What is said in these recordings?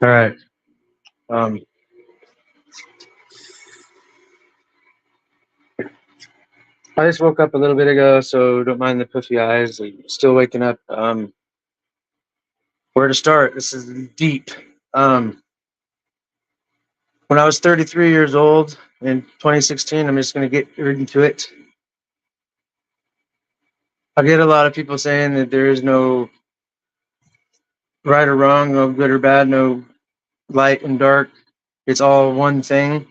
All right. Um, I just woke up a little bit ago, so don't mind the puffy eyes. I'm still waking up. Where to start? This is deep. Um, when I was 33 years old in 2016, I'm just going to get right into it. I get a lot of people saying that there is no right or wrong, no good or bad, no light and dark. It's all one thing.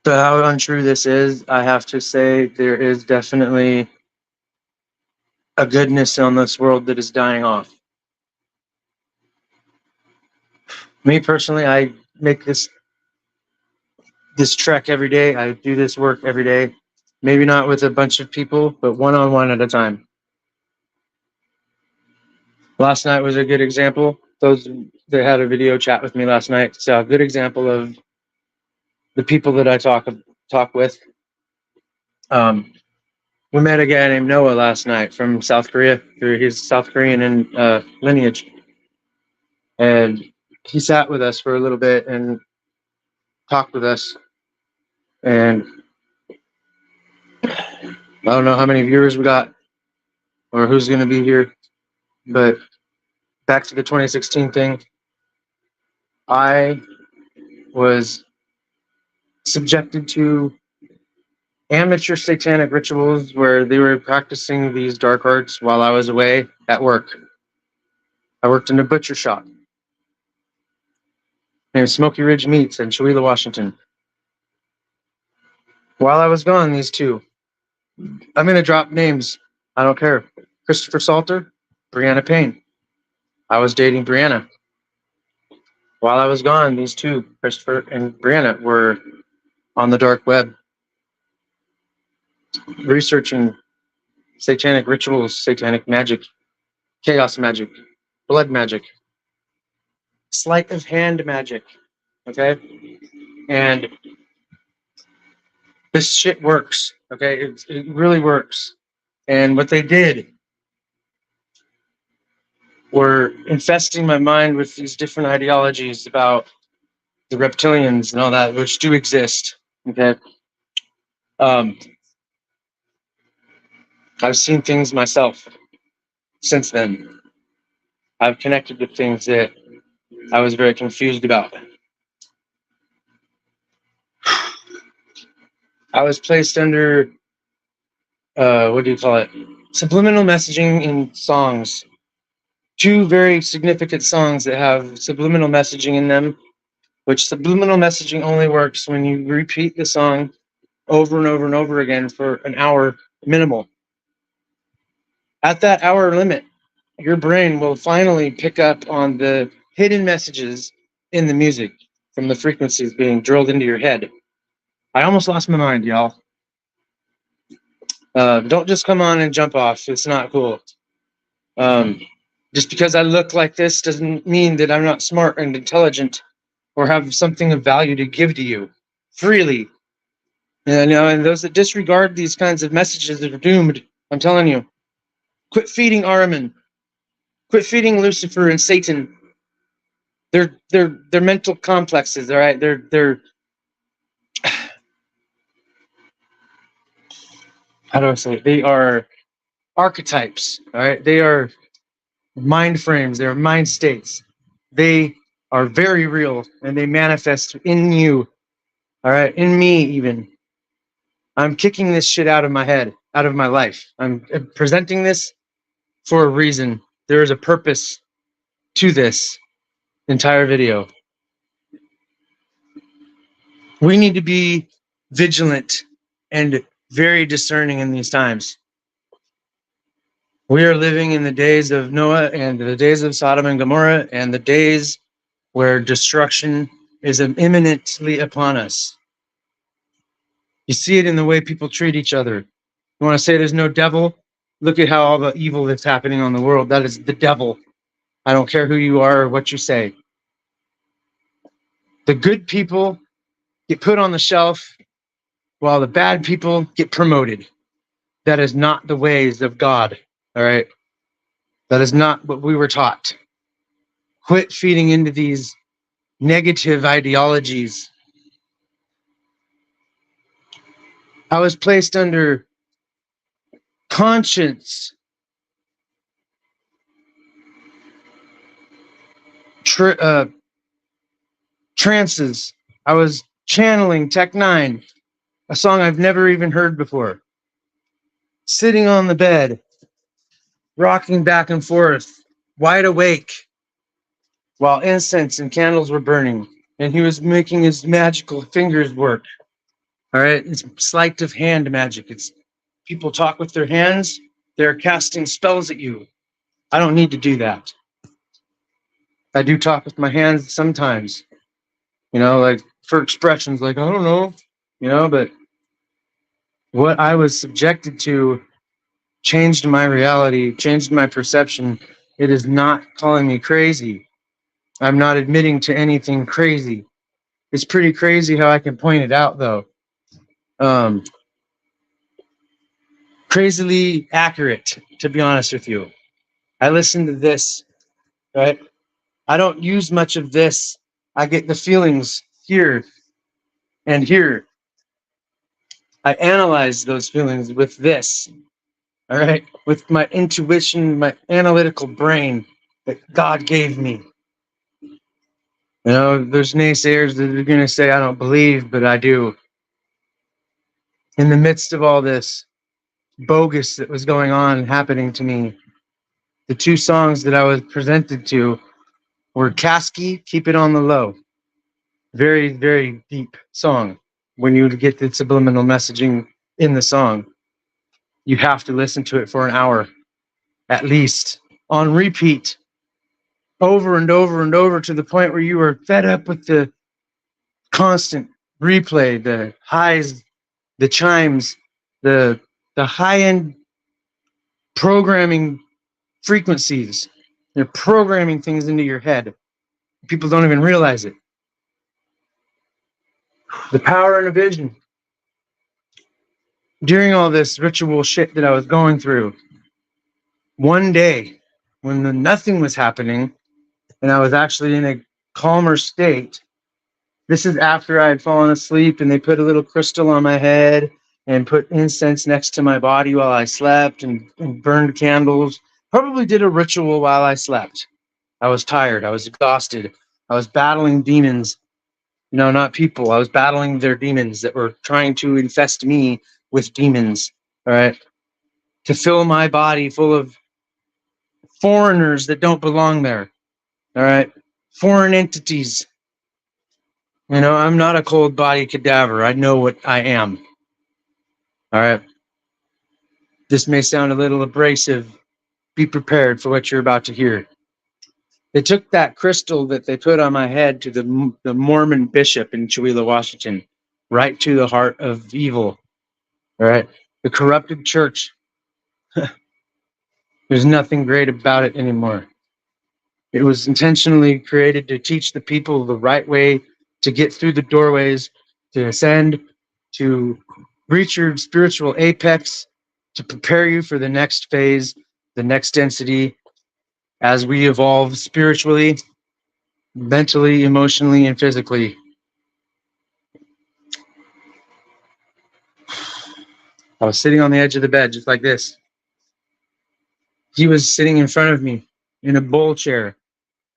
So how untrue this is, I have to say there is definitely a goodness on this world that is dying off. Me personally, I make this trek every day. I do this work every day. Maybe not with a bunch of people, but one-on-one at a time. Last night was a good example. Those that had a video chat with me last night, so a good example of the people that I talk with. We met a guy named Noah last night from South Korea. He's South Korean in lineage, and he sat with us for a little bit and talked with us. And I don't know how many viewers we got or who's going to be here, but back to the 2016 thing. I was subjected to amateur satanic rituals where they were practicing these dark arts while I was away at work. I worked in a butcher shop named Smoky Ridge Meats in Chewelah, Washington. While I was gone, these two, I'm going to drop names. I don't care. Christopher Salter, Brianna Payne. I was dating Brianna. While I was gone, these two, Christopher and Brianna, were on the dark web researching satanic rituals, satanic magic, chaos magic, blood magic, sleight of hand magic. Okay? And this shit works. Okay? It really works. And what they did were infesting my mind with these different ideologies about the reptilians and all that, which do exist. Okay? I've seen things myself since then. I've connected with things that I was very confused about. I was placed under, what do you call it? Subliminal messaging in songs. Two very significant songs that have subliminal messaging in them, which subliminal messaging only works when you repeat the song over and over and over again for an hour minimal. At that hour limit, your brain will finally pick up on the hidden messages in the music from the frequencies being drilled into your head. I almost lost my mind, y'all. Don't just come on and jump off. It's not cool. Just because I look like this doesn't mean that I'm not smart and intelligent or have something of value to give to you freely. And those that disregard these kinds of messages are doomed. I'm telling you. Quit feeding Ahriman. Quit feeding Lucifer and Satan. They're mental complexes, all right? They're how do I say it? They are archetypes, all right? They are mind frames, they're mind states. They are very real and they manifest in you, all right? In me, even. I'm kicking this shit out of my head, out of my life. I'm presenting this for a reason. There is a purpose to this entire video. We need to be vigilant and very discerning in these times. We are living in the days of Noah and the days of Sodom and Gomorrah and the days where destruction is imminently upon us. You see it in the way people treat each other. You want to say there's no devil? Look at how all the evil that's happening on the world. That is the devil. I don't care who you are or what you say. The good people get put on the shelf while the bad people get promoted. That is not the ways of God, all right? That is not what we were taught. Quit feeding into these negative ideologies. I was placed under conscience trances. I was channeling Tech Nine, a song I've never even heard before. Sitting on the bed, rocking back and forth, wide awake, while incense and candles were burning, and he was making his magical fingers work. All right, it's sleight of hand magic. It's people talk with their hands. They're casting spells at you. I don't need to do that. I do talk with my hands sometimes, like for expressions, like, I don't know, but what I was subjected to changed my reality, changed my perception. It is not calling me crazy. I'm not admitting to anything crazy. It's pretty crazy how I can point it out, though. Um, Crazily accurate, to be honest with you. I listen to this, right? I don't use much of this. I get the feelings here and here. I analyze those feelings with this, all right? With my intuition, my analytical brain that God gave me. There's naysayers that are going to say I don't believe, but I do. In the midst of all this bogus that was going on happening to me, the two songs that I was presented to were Kasky, Keep It on the Low. Very, very deep song. When you get the subliminal messaging in the song, you have to listen to it for an hour, at least, on repeat, over and over and over, to the point where you are fed up with the constant replay, the highs, the chimes, the high-end programming frequencies. They're programming things into your head. People don't even realize it. The power and a vision. During all this ritual shit that I was going through, one day when nothing was happening and I was actually in a calmer state, this is after I had fallen asleep and they put a little crystal on my head and put incense next to my body while I slept and burned candles. Probably did a ritual while I slept. I was tired. I was exhausted. I was battling demons. Not people. I was battling their demons that were trying to infest me with demons. All right. To fill my body full of foreigners that don't belong there. All right. Foreign entities. I'm not a cold body cadaver. I know what I am. All right. This may sound a little abrasive. Be prepared for what you're about to hear. They took that crystal that they put on my head to the Mormon bishop in Chewelah, Washington, right to the heart of evil. All right. The corrupted church. There's nothing great about it anymore. It was intentionally created to teach the people the right way to get through the doorways, to ascend, to reach your spiritual apex, to prepare you for the next phase, the next density, as we evolve spiritually, mentally, emotionally, and physically. I was sitting on the edge of the bed, just like this. He was sitting in front of me in a bowl chair,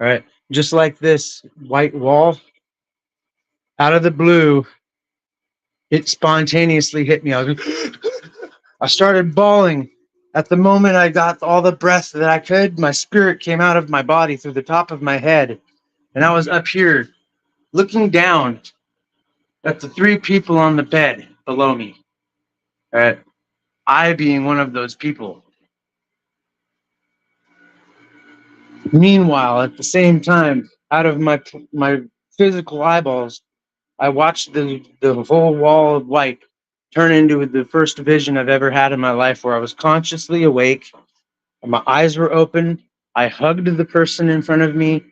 all right, just like this white wall. Out of the blue, it spontaneously hit me. I started bawling. At the moment I got all the breath that I could, my spirit came out of my body through the top of my head. And I was up here looking down at the three people on the bed below me. All right. I being one of those people. Meanwhile, at the same time, out of my physical eyeballs, I watched the whole wall of white turn into the first vision I've ever had in my life, where I was consciously awake, and my eyes were open. I hugged the person in front of me,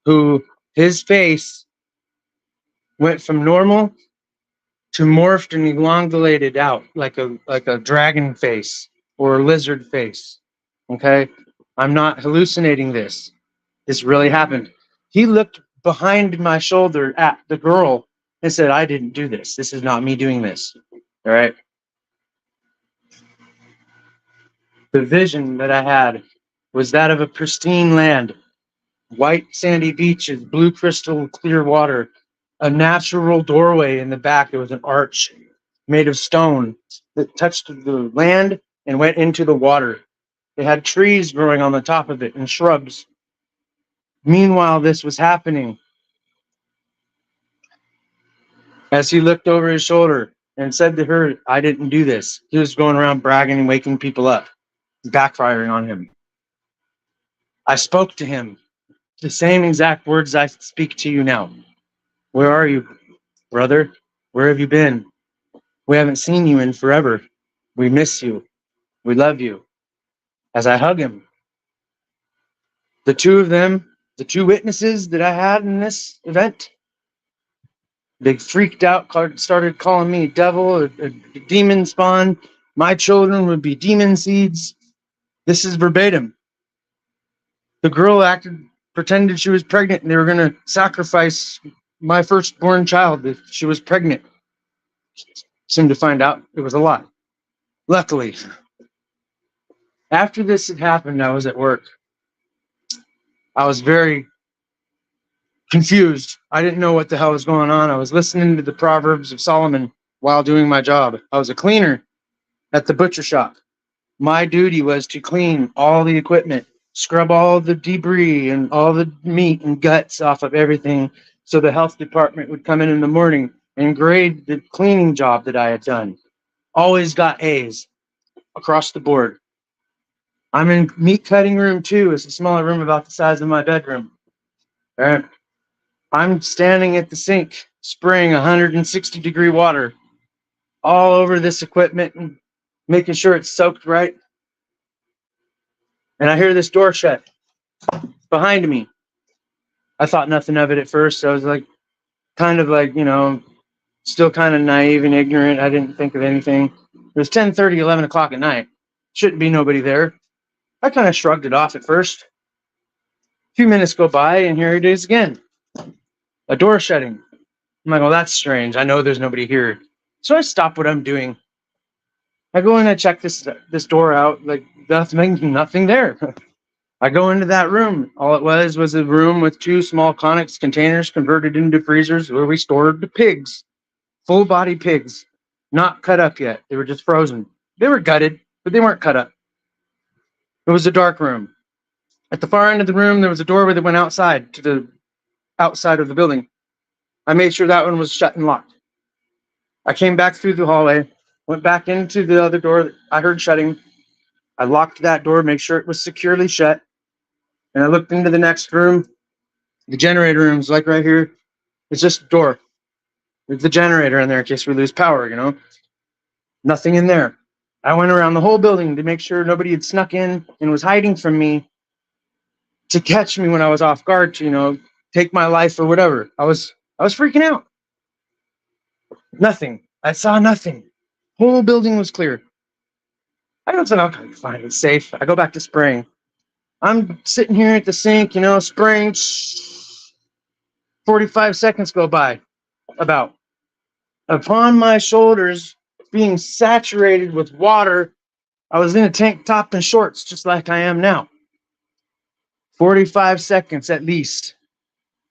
who his face went from normal to morphed and elongated out like a dragon face or a lizard face. Okay, I'm not hallucinating this. This really happened. He looked behind my shoulder at the girl and said, I didn't do this. This is not me doing this. All right. The vision that I had was that of a pristine land, white sandy beaches, blue crystal clear water, a natural doorway in the back. There was an arch made of stone that touched the land and went into the water. It had trees growing on the top of it and shrubs. Meanwhile, this was happening. As he looked over his shoulder and said to her, I didn't do this. He was going around bragging and waking people up, backfiring on him. I spoke to him the same exact words I speak to you now. Where are you, brother? Where have you been? We haven't seen you in forever. We miss you. We love you. As I hug him, the two of them, the two witnesses that I had in this event, they freaked out, started calling me devil, a demon spawn. My children would be demon seeds. This is verbatim. The girl pretended she was pregnant, and they were going to sacrifice my firstborn child if she was pregnant. Soon to find out it was a lie. Luckily, after this had happened, I was at work. I was very confused. I didn't know what the hell was going on. I was listening to the Proverbs of Solomon while doing my job. I was a cleaner at the butcher shop. My duty was to clean all the equipment, scrub all the debris and all the meat and guts off of everything, so the health department would come in the morning and grade the cleaning job that I had done. Always got A's across the board. I'm in meat cutting room 2. It's a smaller room about the size of my bedroom. All right. I'm standing at the sink, spraying 160-degree water all over this equipment and making sure it's soaked right. And I hear this door shut behind me. I thought nothing of it at first. I was kind of still kind of naive and ignorant. I didn't think of anything. It was 10:30, 11 o'clock at night. Shouldn't be nobody there. I kind of shrugged it off at first. A few minutes go by, and here it is again. A door shutting. I'm like, well, that's strange. I know there's nobody here. So I stop what I'm doing. I go in and check this door out. Nothing there. I go into that room. All it was a room with 2 small Conex containers converted into freezers where we stored the pigs. Full-body pigs. Not cut up yet. They were just frozen. They were gutted, but they weren't cut up. It was a dark room. At the far end of the room, there was a doorway that went outside to the outside of the building. I made sure that one was shut and locked. I came back through the hallway, went back into the other door that I heard shutting. I locked that door, made sure it was securely shut. And I looked into the next room. The generator room's like right here. It's just a door. There's the generator in there in case we lose power, Nothing in there. I went around the whole building to make sure nobody had snuck in and was hiding from me to catch me when I was off guard to, take my life or whatever. I was freaking out. Nothing. I saw nothing. Whole building was clear. I don't think I'm fine. It's safe. I go back to spraying. I'm sitting here at the sink, spraying. 45 seconds go by. About. Upon my shoulders, being saturated with water, I was in a tank top and shorts, just like I am now. 45 seconds at least.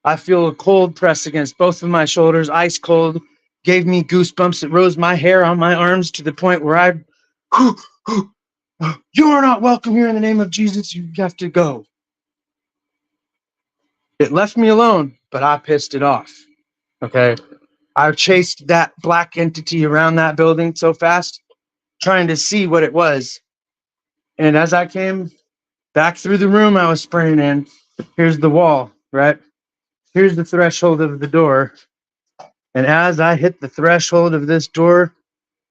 I feel a cold press against both of my shoulders, ice cold, gave me goosebumps. It rose my hair on my arms to the point where you are not welcome here in the name of Jesus. You have to go. It left me alone, but I pissed it off. Okay. I chased that black entity around that building so fast, trying to see what it was. And as I came back through the room I was spraying in, here's the wall, right? Here's the threshold of the door. And as I hit the threshold of this door,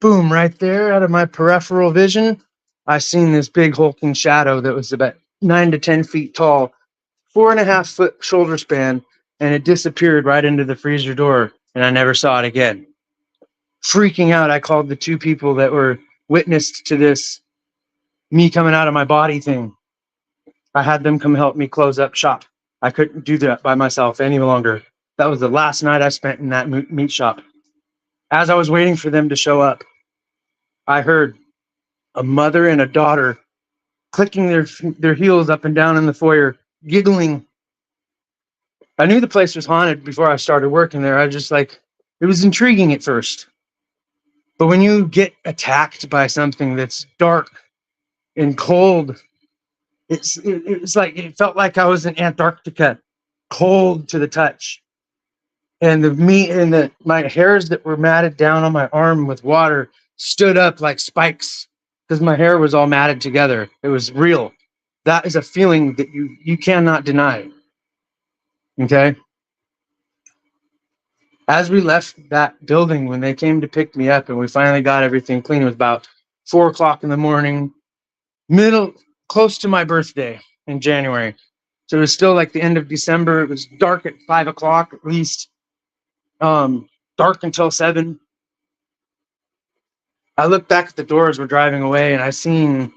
boom, right there out of my peripheral vision, I seen this big hulking shadow that was about 9 to 10 feet tall, 4.5 foot shoulder span, and it disappeared right into the freezer door, and I never saw it again. Freaking out, I called the 2 people that were witnessed to this me coming out of my body thing. I had them come help me close up shop. I couldn't do that by myself any longer. That was the last night I spent in that meat shop. As I was waiting for them to show up, I heard a mother and a daughter clicking their heels up and down in the foyer, giggling. I knew the place was haunted before I started working there. I just like, it was intriguing at first. But when you get attacked by something that's dark and cold, it's like, it felt like I was in Antarctica, cold to the touch. And the meat and my hairs that were matted down on my arm with water stood up like spikes because my hair was all matted together. It was real. That is a feeling that you cannot deny. Okay. As we left that building, when they came to pick me up and we finally got everything clean, it was about 4 o'clock in the morning, close to my birthday in January. So it was still like the end of December. It was dark at 5 o'clock at least. Dark until 7. I looked back at the door as we're driving away, and I seen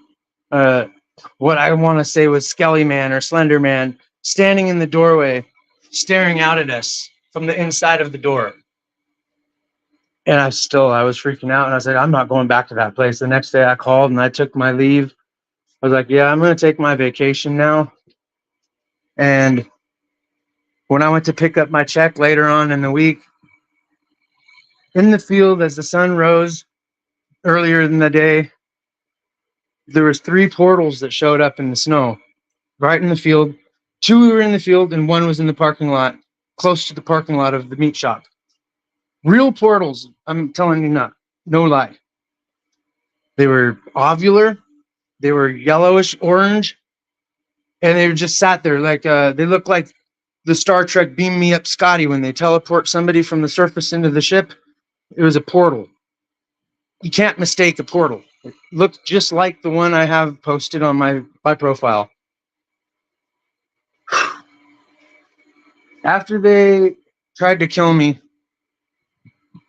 what I want to say was Skelly Man or Slender Man standing in the doorway, staring out at us from the inside of the door. And I was freaking out, and I said, I'm not going back to that place. The next day I called and I took my leave. I was like, yeah, I'm going to take my vacation now. And when I went to pick up my check later on in the week, in the field as the sun rose earlier in the day, there was 3 portals that showed up in the snow right in the field. 2 were in the field and 1 was in the parking lot, close to the parking lot of the meat shop. Real portals, I'm telling you, no lie. They were ovular, they were yellowish orange, and they just sat there like they looked like the Star Trek Beam Me Up Scotty when they teleport somebody from the surface into the ship. It was a portal. You can't mistake a portal. It looked just like the one I have posted on my profile. After they tried to kill me,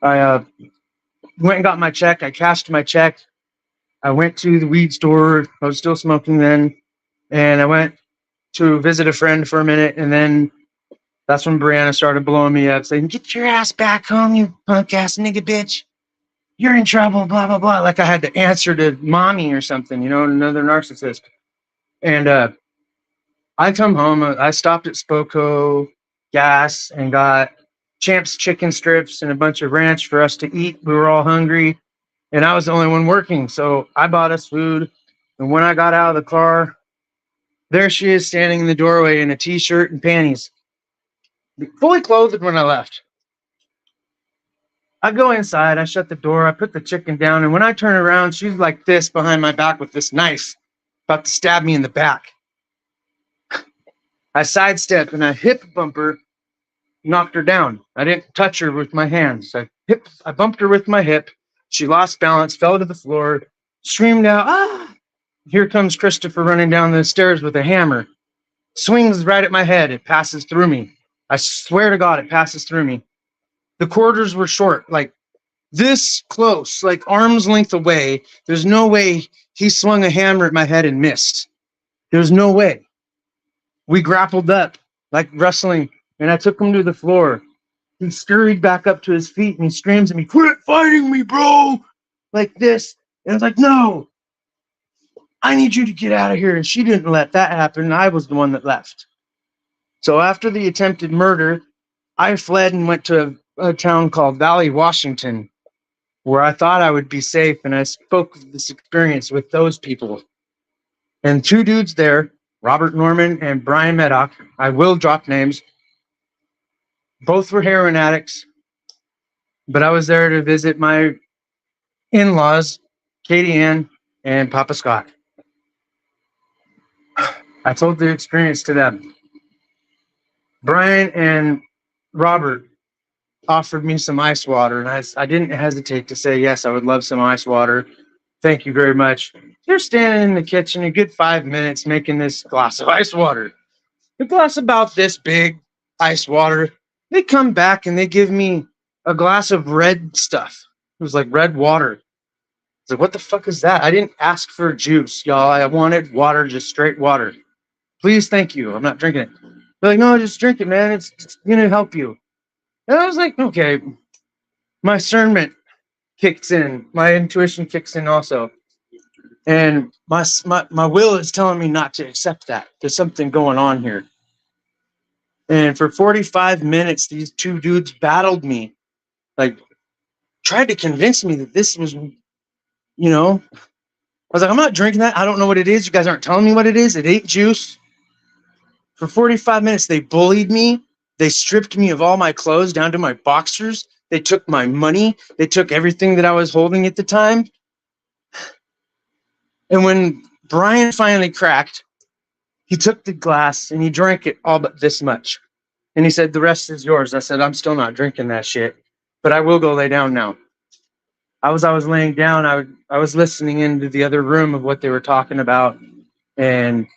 I went and got my check. I cashed my check. I went to the weed store. I was still smoking then. And I went to visit a friend for a minute. And then that's when Brianna started blowing me up, saying, get your ass back home, you punk ass nigga bitch. You're in trouble, blah, blah, blah. Like I had to answer to mommy or something, another narcissist. And I come home. I stopped at Spoko Gas and got Champ's chicken strips and a bunch of ranch for us to eat. We were all hungry, and I was the only one working. So I bought us food. And when I got out of the car, there she is standing in the doorway in a t-shirt and panties, fully clothed when I left. I go inside, I shut the door, I put the chicken down, and when I turn around, she's like this behind my back with this knife, about to stab me in the back. I sidestep and I hip bump her, knocked her down. I didn't touch her with my hands. I bumped her with my hip. She lost balance, fell to the floor, screamed out, ah! Here comes Christopher running down the stairs with a hammer. Swings right at my head. It passes through me. I swear to God, it passes through me. The quarters were short, like this close, like arm's length away. There's no way he swung a hammer at my head and missed. There's no way. We grappled up, like wrestling, and I took him to the floor. He scurried back up to his feet and he screams at me, quit fighting me, bro! Like this. And I was like, no, I need you to get out of here. And she didn't let that happen. I was the one that left. So after the attempted murder, I fled and went to a town called Valley, Washington, where I thought I would be safe. And I spoke of this experience with those people. And 2 dudes there, Robert Norman and Brian Meddock, I will drop names. Both were heroin addicts, but I was there to visit my in-laws, Katie Ann and Papa Scott. I told the experience to them. Brian and Robert offered me some ice water, and I didn't hesitate to say, yes, I would love some ice water. Thank you very much. They're standing in the kitchen a good 5 minutes making this glass of ice water. A glass about this big, ice water. They come back and they give me a glass of red stuff. It was like red water. It's like, what the fuck is that? I didn't ask for juice, y'all. I wanted water, just straight water. Please, thank you. I'm not drinking it. They're like, no, just drink it, man. It's gonna help you. And I was like, okay. My discernment kicks in. My intuition kicks in also. And my will is telling me not to accept that. There's something going on here. And for 45 minutes, these two dudes battled me, like tried to convince me that this was, I was like, I'm not drinking that. I don't know what it is. You guys aren't telling me what it is. It ain't juice. For 45 minutes, they bullied me. They stripped me of all my clothes down to my boxers. They took my money. They took everything that I was holding at the time. And when Brian finally cracked, he took the glass and he drank it all but this much. And he said, the rest is yours. I said, I'm still not drinking that shit, but I will go lay down now. I was laying down, I was listening into the other room of what they were talking about. And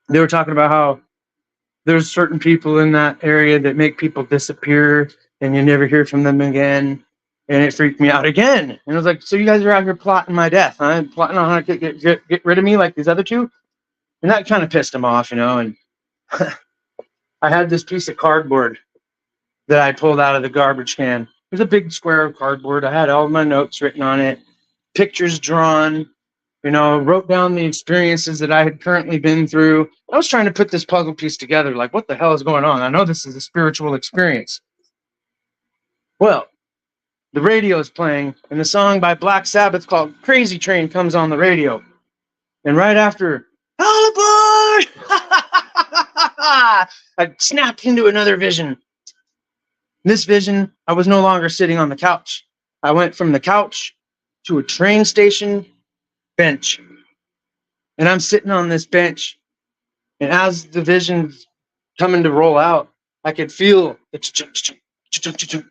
they were talking about how there's certain people in that area that make people disappear and you never hear from them again. And it freaked me out again. And I was like, so you guys are out here plotting my death, huh? Plotting on how to get rid of me like these other two? And that kind of pissed him off, And I had this piece of cardboard that I pulled out of the garbage can. It was a big square of cardboard. I had all of my notes written on it, pictures drawn, wrote down the experiences that I had currently been through. I was trying to put this puzzle piece together, like, what the hell is going on? I know this is a spiritual experience. Well, the radio is playing, and the song by Black Sabbath called Crazy Train comes on the radio. And right after, all aboard! I snapped into another vision. This vision, I was no longer sitting on the couch. I went from the couch to a train station bench. And I'm sitting on this bench. And as the vision's coming to roll out, I could feel the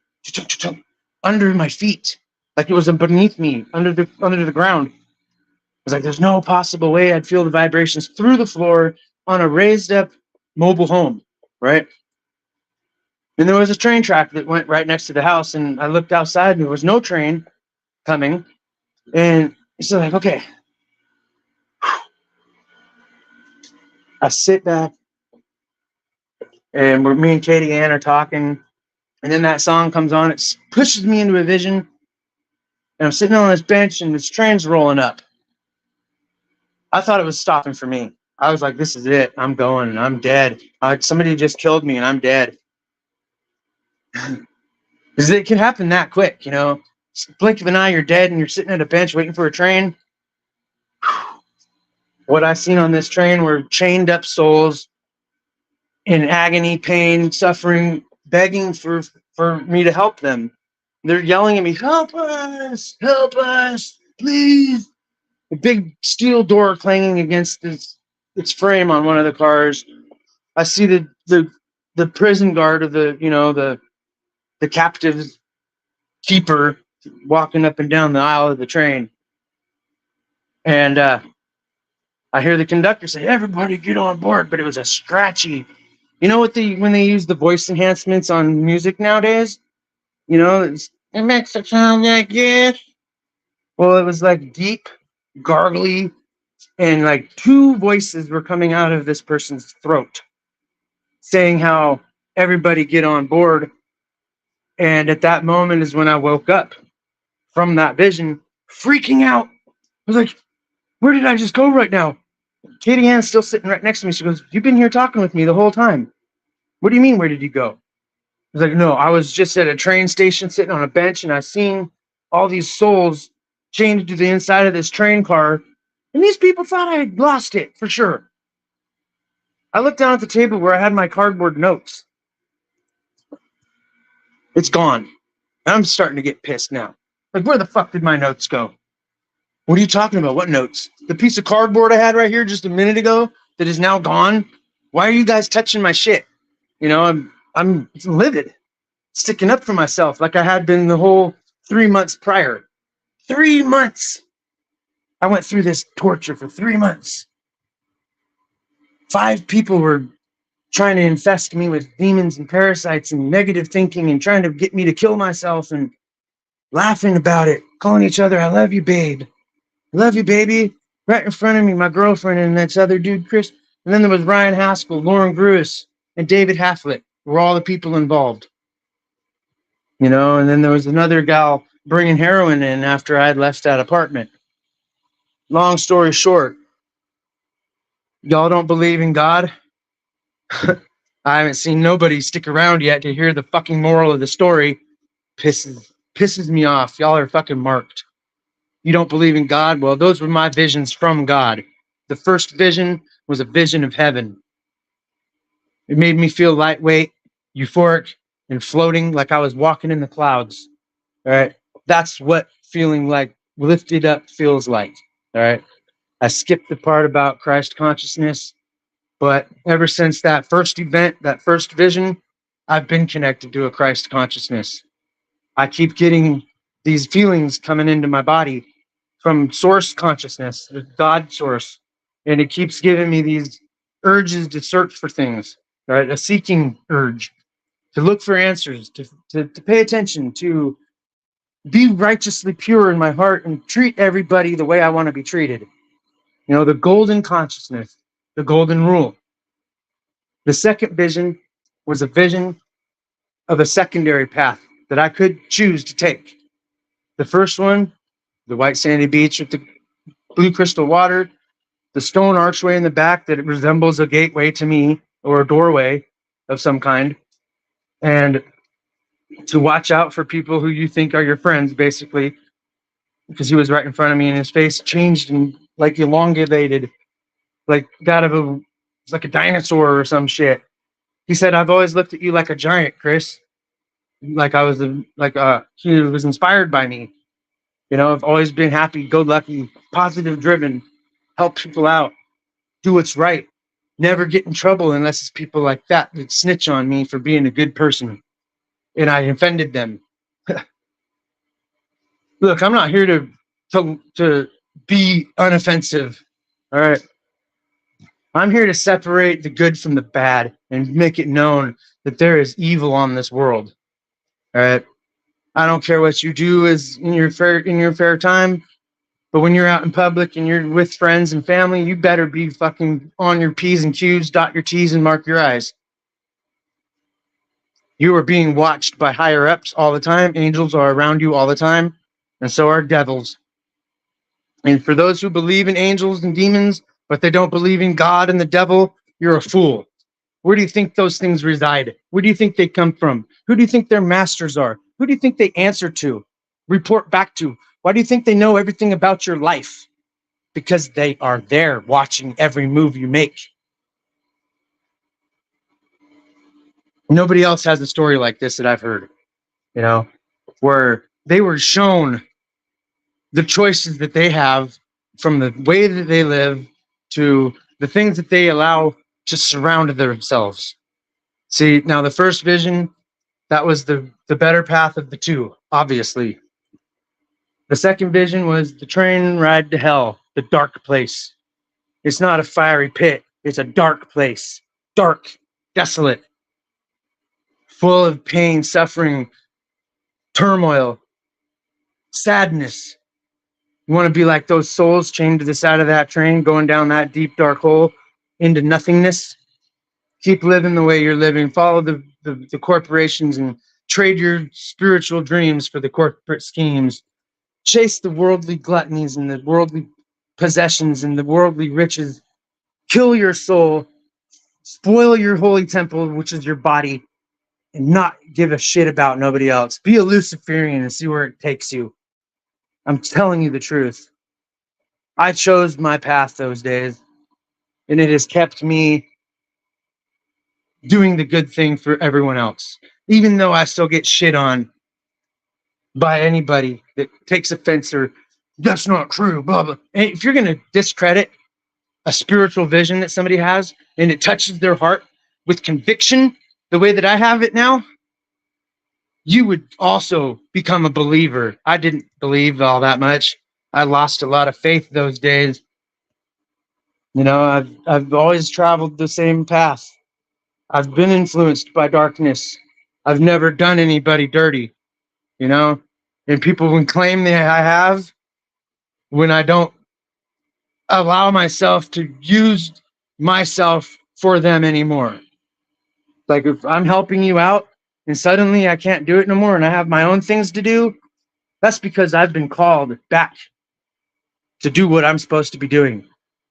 under my feet. Like it was beneath me, under the ground. I was like, there's no possible way I'd feel the vibrations through the floor on a raised up mobile home, right? And there was a train track that went right next to the house, and I looked outside, and there was no train coming. And it's like, okay. I sit back, and me and Katie Ann are talking, and then that song comes on. It pushes me into a vision, and I'm sitting on this bench, and this train's rolling up. I thought it was stopping for me. I was like, this is it. I'm going, and I'm dead. Somebody just killed me, and I'm dead. Because it can happen that quick, Blink of an eye, you're dead, and you're sitting at a bench waiting for a train. What I seen on this train were chained up souls in agony, pain, suffering, begging for me to help them. They're yelling at me, help us, please. A big steel door clanging against its frame on one of the cars. I see the prison guard of the captive keeper walking up and down the aisle of the train. And I hear the conductor say, everybody get on board, but it was a scratchy. You know when they use the voice enhancements on music nowadays? It makes it sound like this. Well, it was like deep, gargly, and like two voices were coming out of this person's throat saying how everybody get on board. And at that moment is when I woke up from that vision, freaking out. I was like, where did I just go right now? Katie Ann's still sitting right next to me. She goes, you've been here talking with me the whole time. What do you mean, where did you go? I was like, no, I was just at a train station sitting on a bench, and I seen all these souls chained to the inside of this train car, and these people thought I had lost it for sure. I looked down at the table where I had my cardboard notes. It's gone. And I'm starting to get pissed now. Like, where the fuck did my notes go? What are you talking about? What notes? The piece of cardboard I had right here just a minute ago that is now gone? Why are you guys touching my shit? I'm livid, sticking up for myself like I had been the whole 3 months prior. 3 months. I went through this torture for 3 months. 5 people were trying to infest me with demons and parasites and negative thinking and trying to get me to kill myself and laughing about it, calling each other, I love you, babe. I love you, baby. Right in front of me, my girlfriend and this other dude, Chris. And then there was Ryan Haskell, Lauren Gruis, and David Hafflett were all the people involved. You know, and then there was another gal bringing heroin in after I had left that apartment. Long story short, y'all don't believe in God? I haven't seen nobody stick around yet to hear the fucking moral of the story. Pisses me off. Y'all are fucking marked. You don't believe in God? Well, those were my visions from God. The first vision was a vision of heaven. It made me feel lightweight, euphoric, and floating like I was walking in the clouds. All right. That's what feeling like lifted up feels like. All right. I skipped the part about Christ consciousness, but ever since that first event, that first vision, I've been connected to a Christ consciousness. I keep getting these feelings coming into my body from source consciousness, the God source. And it keeps giving me these urges to search for things, right? A seeking urge to look for answers, to pay attention, to be righteously pure in my heart and treat everybody the way I want to be treated. You know, the golden consciousness, the golden rule. The second vision was a vision of a secondary path that I could choose to take. The first one, the white sandy beach with the blue crystal water, the stone archway in the back that it resembles a gateway to me or a doorway of some kind, and to watch out for people who you think are your friends, basically, because he was right in front of me and his face changed and like elongated, like that of a, it's like a dinosaur or some shit. He said, "I've always looked at you like a giant, Chris. Like I was he was inspired by me. You know, I've always been happy, go lucky, positive driven, help people out, do what's right, never get in trouble unless it's people like that that snitch on me for being a good person." And I offended them. Look, I'm not here to be unoffensive. All right. I'm here to separate the good from the bad and make it known that there is evil on this world. All right. I don't care what you do is in your fair time, but when you're out in public and you're with friends and family, you better be fucking on your P's and Q's, dot your T's and mark your I's. You are being watched by higher ups all the time. Angels are around you all the time, and so are devils. And for those who believe in angels and demons, but they don't believe in God and the devil, you're a fool. Where do you think those things reside? Where do you think they come from? Who do you think their masters are? Who do you think they answer to, report back to? Why do you think they know everything about your life? Because they are there watching every move you make. Nobody else has a story like this that I've heard, you know, where they were shown the choices that they have from the way that they live to the things that they allow to surround themselves. See, now the first vision, that was the better path of the two, obviously. The second vision was the train ride to hell, the dark place. It's not a fiery pit, it's a dark place. Dark, desolate, full of pain, suffering, turmoil, sadness. You want to be like those souls chained to the side of that train, going down that deep, dark hole into nothingness? Keep living the way you're living. Follow the corporations and trade your spiritual dreams for the corporate schemes. Chase the worldly gluttonies and the worldly possessions and the worldly riches. Kill your soul. Spoil your holy temple, which is your body, and not give a shit about nobody else. Be a Luciferian and see where it takes you. I'm telling you the truth. I chose my path those days, and it has kept me doing the good thing for everyone else, even though I still get shit on by anybody that takes offense or that's not true, blah, blah. And if you're going to discredit a spiritual vision that somebody has and it touches their heart with conviction, the way that I have it now, you would also become a believer. I didn't believe all that much. I lost a lot of faith those days. You know, I've always traveled the same path. I've been influenced by darkness. I've never done anybody dirty, you know? And people would claim that I have when I don't allow myself to use myself for them anymore. Like if I'm helping you out and suddenly I can't do it no more and I have my own things to do, that's because I've been called back to do what I'm supposed to be doing.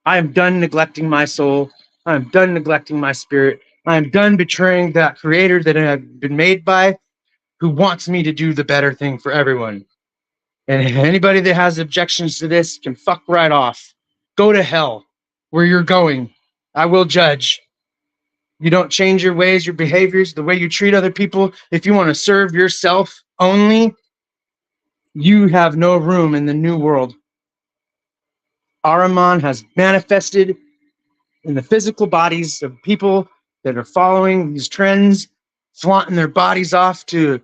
I am done neglecting my soul. I am done neglecting my spirit. I am done betraying that creator that I've been made by, who wants me to do the better thing for everyone. And anybody that has objections to this can fuck right off. Go to hell where you're going. I will judge. You don't change your ways, your behaviors, the way you treat other people. If you want to serve yourself only, you have no room in the new world. Ahriman has manifested in the physical bodies of people that are following these trends, flaunting their bodies off to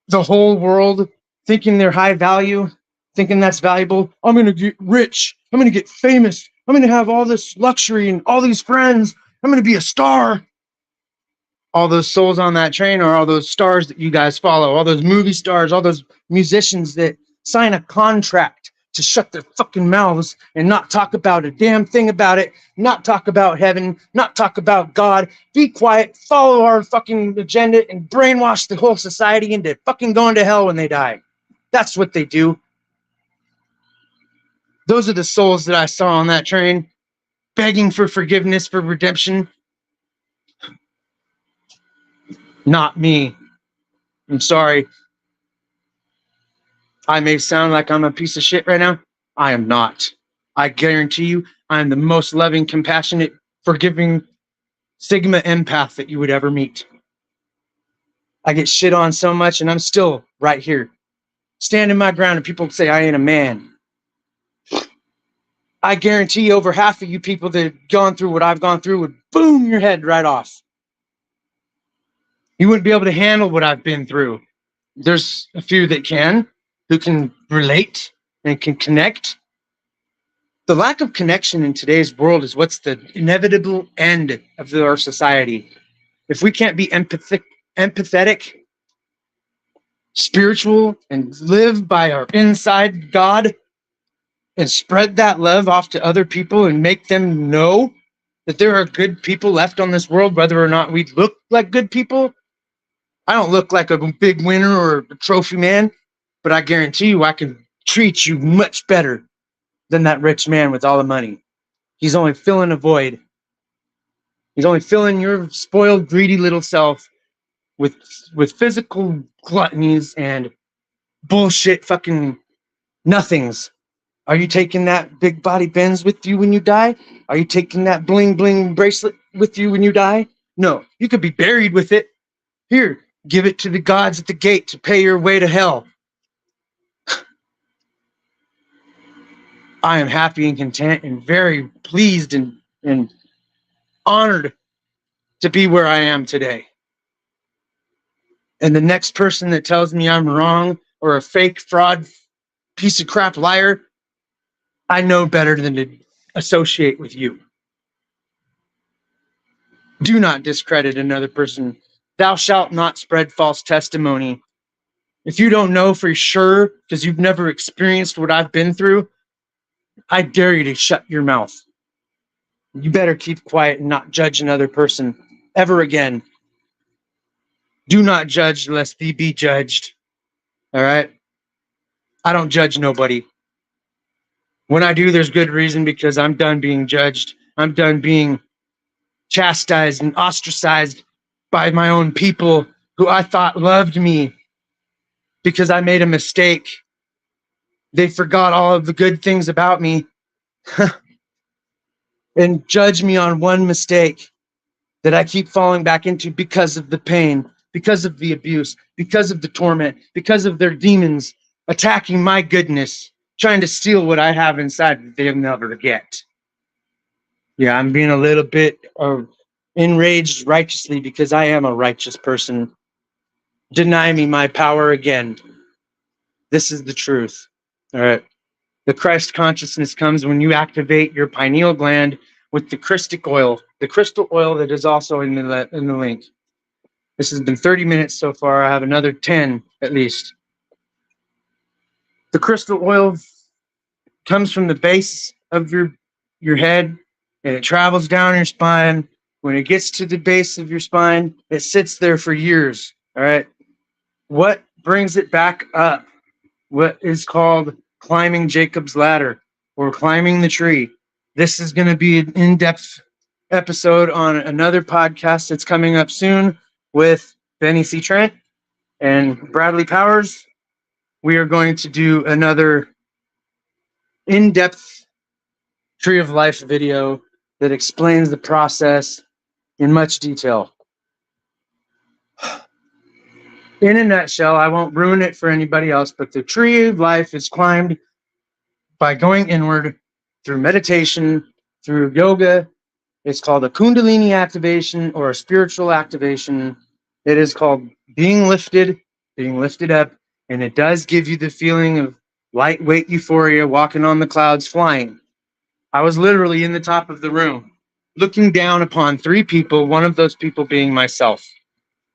the whole world, thinking they're high value, thinking that's valuable. I'm going to get rich. I'm going to get famous. I'm going to have all this luxury and all these friends. I'm going to be a star. All those souls on that train are all those stars that you guys follow, all those movie stars, all those musicians that sign a contract to shut their fucking mouths and not talk about a damn thing about it, not talk about heaven, not talk about God. Be quiet, follow our fucking agenda, and brainwash the whole society into fucking going to hell when they die. That's what they do. Those are the souls that I saw on that train, begging for forgiveness, for redemption. Not me. I'm sorry. I may sound like I'm a piece of shit right now. I am not. I guarantee you, I am the most loving, compassionate, forgiving Sigma empath that you would ever meet. I get shit on so much, and I'm still right here, standing my ground, and people say I ain't a man. I guarantee over half of you people that have gone through what I've gone through would boom your head right off. You wouldn't be able to handle what I've been through. There's a few that can, who can relate and can connect. The lack of connection in today's world is what's the inevitable end of our society. If we can't be empathetic, spiritual, and live by our inside God and spread that love off to other people and make them know that there are good people left on this world, whether or not we look like good people. I don't look like a big winner or a trophy man, but I guarantee you I can treat you much better than that rich man with all the money. He's only filling a void. He's only filling your spoiled, greedy little self with physical gluttonies and bullshit fucking nothings. Are you taking that big body Benz with you when you die? Are you taking that bling bling bracelet with you when you die? No, you could be buried with it. Here, give it to the gods at the gate to pay your way to hell. I am happy and content and very pleased and honored to be where I am today. And the next person that tells me I'm wrong or a fake fraud piece of crap liar, I know better than to associate with you. Do not discredit another person. Thou shalt not spread false testimony. If you don't know for sure, because you've never experienced what I've been through, I dare you to shut your mouth. You better keep quiet and not judge another person ever again. Do not judge lest thee be judged. All right? I don't judge nobody. When I do, there's good reason, because I'm done being judged. I'm done being chastised and ostracized by my own people who I thought loved me because I made a mistake. They forgot all of the good things about me and judged me on one mistake that I keep falling back into because of the pain, because of the abuse, because of the torment, because of their demons attacking my goodness, trying to steal what I have inside that they'll never get. Yeah, I'm being a little bit enraged righteously because I am a righteous person. Deny me my power again. This is the truth. All right. The Christ consciousness comes when you activate your pineal gland with the crystal oil that is also in the link. This has been 30 minutes so far. I have another 10 at least. The crystal oil comes from the base of your head, and it travels down your spine When it gets to the base of your spine, it sits there for years. All right. What brings it back up? What is called climbing Jacob's ladder or climbing the tree. This is going to be an in-depth episode on another podcast that's coming up soon with Benny C. Trent and Bradley Powers. We are going to do another in-depth Tree of Life video that explains the process in much detail. In a nutshell, I won't ruin it for anybody else, but the Tree of Life is climbed by going inward through meditation, through yoga. It's called a Kundalini activation or a spiritual activation. It is called being lifted up, and it does give you the feeling of lightweight euphoria, walking on the clouds, flying. I was literally in the top of the room, looking down upon 3 people, one of those people being myself.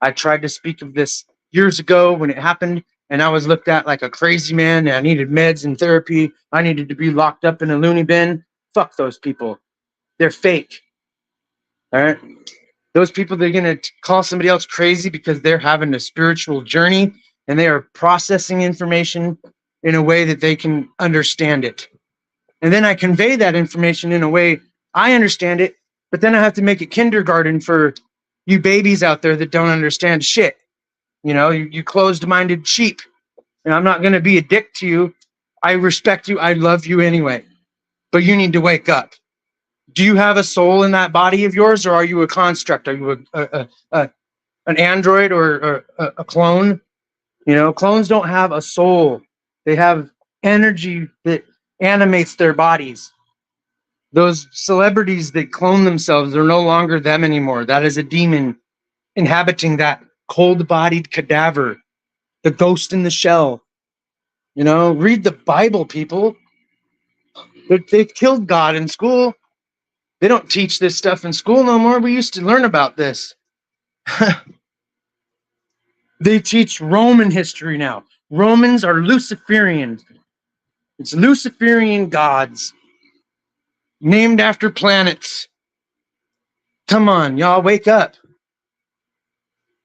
I tried to speak of this years ago when it happened, and I was looked at like a crazy man, and I needed meds and therapy. I needed to be locked up in a loony bin. Fuck those people. They're fake. All right? Those people, they're going to call somebody else crazy because they're having a spiritual journey, and they are processing information in a way that they can understand it. And then I convey that information in a way I understand it, but then I have to make it kindergarten for you babies out there that don't understand shit. You know, you closed-minded sheep. And I'm not going to be a dick to you. I respect you. I love you anyway. But you need to wake up. Do you have a soul in that body of yours, or are you a construct? Are you an android or a clone? You know, clones don't have a soul. They have energy that animates their bodies. Those celebrities that clone themselves are no longer them anymore. That is a demon inhabiting that cold-bodied cadaver, the ghost in the shell. You know, read the Bible, people. They've killed God in school. They don't teach this stuff in school no more. We used to learn about this. They teach Roman history now. Romans are Luciferian. It's Luciferian gods named after planets. Come on, y'all, wake up.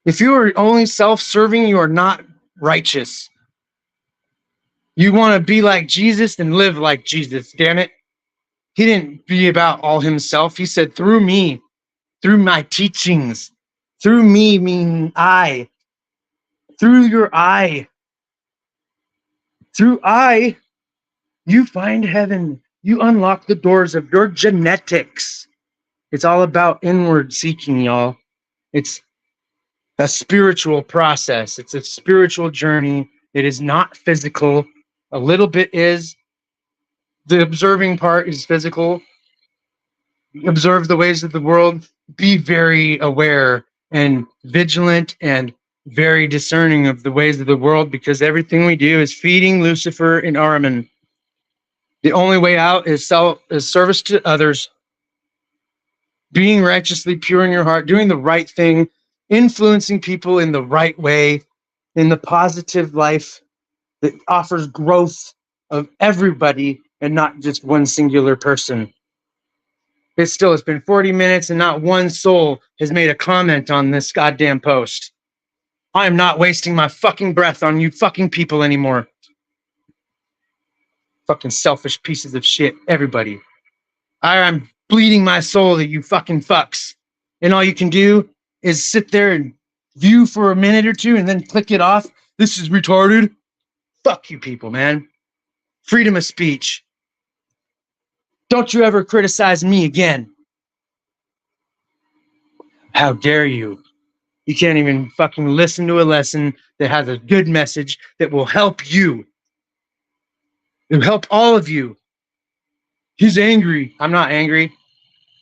If you are only self-serving, you are not righteous. You want to be like Jesus and live like Jesus, damn it. He didn't be about all himself. He said, through me, through my teachings, through me meaning I, through your eye, through I, you find heaven. You unlock the doors of your genetics. It's all about inward seeking, y'all. It's a spiritual process. It's a spiritual journey. It is not physical. A little bit is. The observing part is physical. Observe the ways of the world. Be very aware and vigilant and very discerning of the ways of the world, because everything we do is feeding Lucifer and Ahriman. The only way out is service to others, being righteously pure in your heart, doing the right thing, influencing people in the right way, in the positive life that offers growth of everybody and not just one singular person. It's been 40 minutes and not one soul has made a comment on this goddamn post. I am not wasting my fucking breath on you fucking people anymore. Fucking selfish pieces of shit, everybody. I'm bleeding my soul that you fucking fucks. And all you can do is sit there and view for a minute or two and then click it off. This is retarded. Fuck you people, man. Freedom of speech. Don't you ever criticize me again. How dare you? You can't even fucking listen to a lesson that has a good message that will help you. It will help all of you. He's angry. I'm not angry.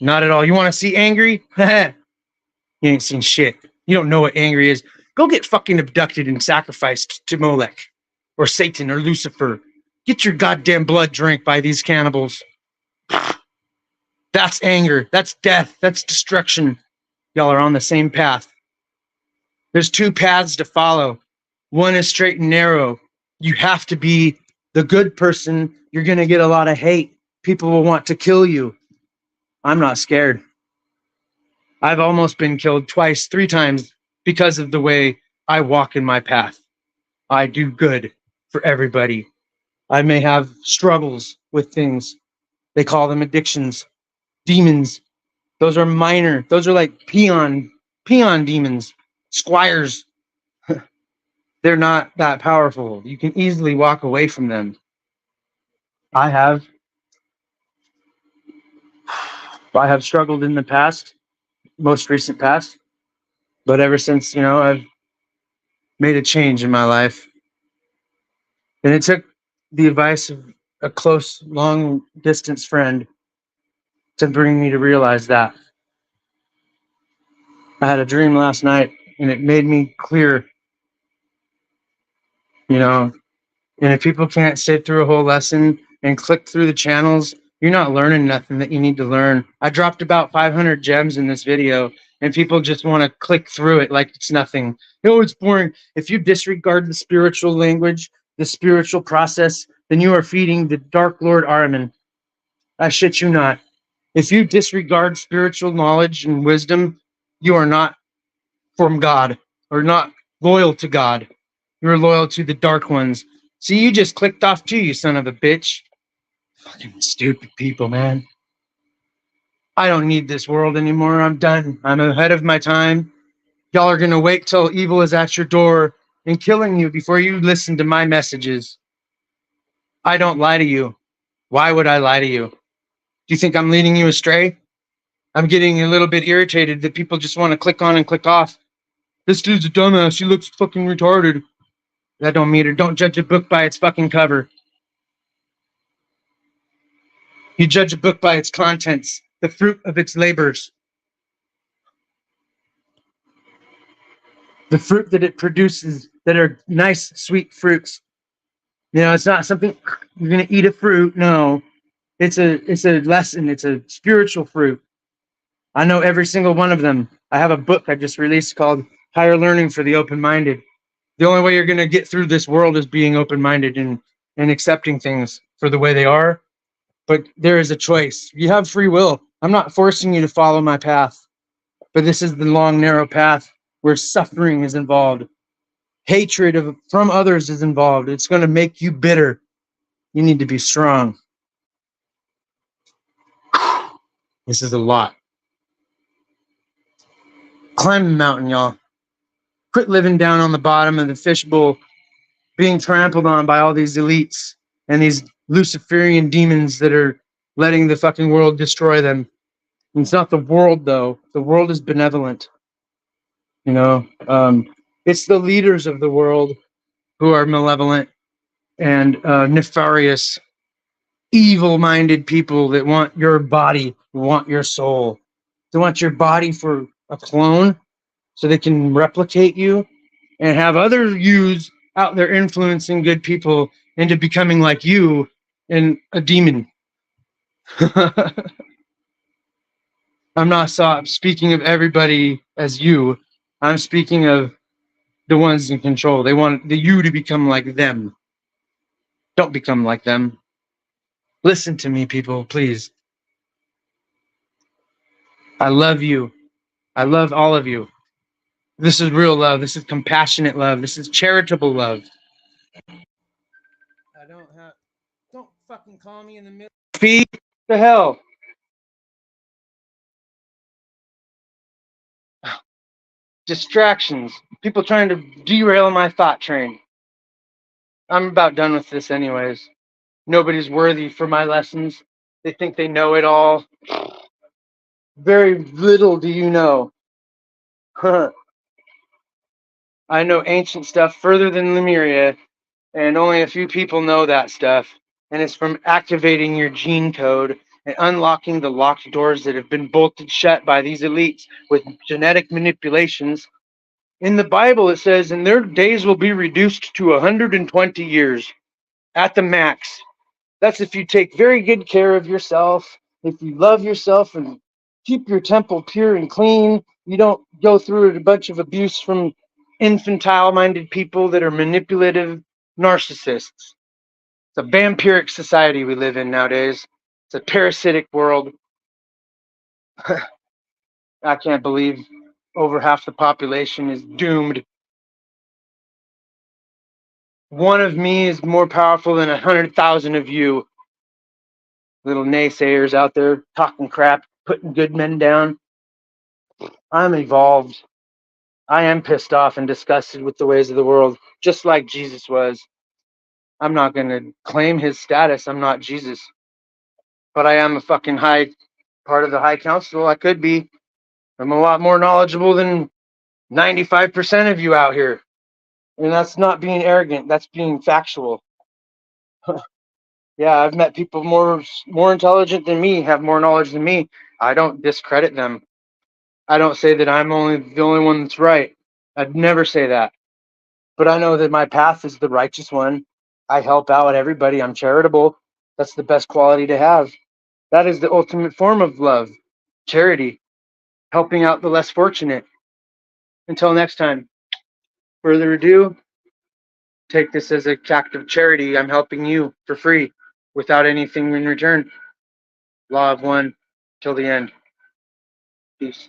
Not at all. You want to see angry? You ain't seen shit. You don't know what angry is. Go get fucking abducted and sacrificed to Molech or Satan or Lucifer. Get your goddamn blood drank by these cannibals. That's anger. That's death. That's destruction. Y'all are on the same path. There's 2 paths to follow. One is straight and narrow. You have to be the good person. You're going to get a lot of hate. People will want to kill you. I'm not scared. I've almost been killed twice, 3 times because of the way I walk in my path. I do good for everybody. I may have struggles with things. They call them addictions, demons. Those are minor. Those are like peon demons, squires. They're not that powerful. You can easily walk away from them. I have I have struggled in the past, most recent past, but ever since, I've made a change in my life. And it took the advice of a close, long distance friend to bring me to realize that. I had a dream last night and it made me clear, you know, and if people can't sit through a whole lesson and click through the channels, you're not learning nothing that you need to learn. I dropped about 500 gems in this video and people just want to click through it like it's nothing. Oh, it's boring. If you disregard the spiritual language, the spiritual process, then you are feeding the Dark Lord Ahriman. I shit you not. If you disregard spiritual knowledge and wisdom, you are not from God or not loyal to God. You're loyal to the dark ones. See, you just clicked off too, you son of a bitch. Fucking stupid people, man. I don't need this world anymore. I'm done. I'm ahead of my time. Y'all are gonna wait till evil is at your door and killing you before you listen to my messages. I don't lie to you. Why would I lie to you? Do you think I'm leading you astray? I'm getting a little bit irritated that people just want to click on and click off. This dude's a dumbass. He looks fucking retarded. That don't mean it. Don't judge a book by its fucking cover. You judge a book by its contents, the fruit of its labors, the fruit that it produces that are nice, sweet fruits. It's not something you're gonna eat a fruit. No, it's a lesson. It's a spiritual fruit. I know every single one of them. I have a book I just released called Higher Learning for the Open-Minded. The only way you're gonna get through this world is being open-minded and accepting things for the way they are. But there is a choice. You have free will. I'm not forcing you to follow my path, but this is the long, narrow path where suffering is involved. Hatred from others is involved. It's going to make you bitter. You need to be strong. This is a lot. Climb the mountain, y'all. Quit living down on the bottom of the fishbowl, being trampled on by all these elites and these Luciferian demons that are letting the fucking world destroy them. It's not the world, though. The world is benevolent. It's the leaders of the world who are malevolent and nefarious, evil-minded people that want your body, want your soul. They want your body for a clone so they can replicate you and have other yous out there influencing good people into becoming like you and a demon. I'm not speaking of everybody as you. I'm speaking of the ones in control. They want you to become like them. Don't become like them. Listen to me, people, please. I love you. I love all of you. This is real love. This is compassionate love. This is charitable love. Don't fucking call me in the middle. Feed the hell. Distractions. People trying to derail my thought train. I'm about done with this anyways. Nobody's worthy for my lessons. They think they know it all. Very little do you know. I know ancient stuff further than Lemuria, and only a few people know that stuff. And it's from activating your gene code and unlocking the locked doors that have been bolted shut by these elites with genetic manipulations. In the Bible, it says, and their days will be reduced to 120 years at the max. That's if you take very good care of yourself, if you love yourself and keep your temple pure and clean, you don't go through a bunch of abuse from infantile-minded people that are manipulative narcissists. It's a vampiric society we live in nowadays. It's a parasitic world. I can't believe over half the population is doomed. One of me is more powerful than 100,000 of you little naysayers out there talking crap, putting good men down. I'm evolved. I am pissed off and disgusted with the ways of the world, just like Jesus was. I'm not going to claim his status. I'm not Jesus. But I am a fucking high part of the high council. I could be. I'm a lot more knowledgeable than 95% of you out here. And that's not being arrogant. That's being factual. Yeah, I've met people more intelligent than me, have more knowledge than me. I don't discredit them. I don't say that I'm the only one that's right. I'd never say that. But I know that my path is the righteous one. I help out everybody. I'm charitable. That's the best quality to have. That is the ultimate form of love, charity, helping out the less fortunate. Until next time, further ado, take this as a act of charity. I'm helping you for free without anything in return. Law of one till the end. Peace.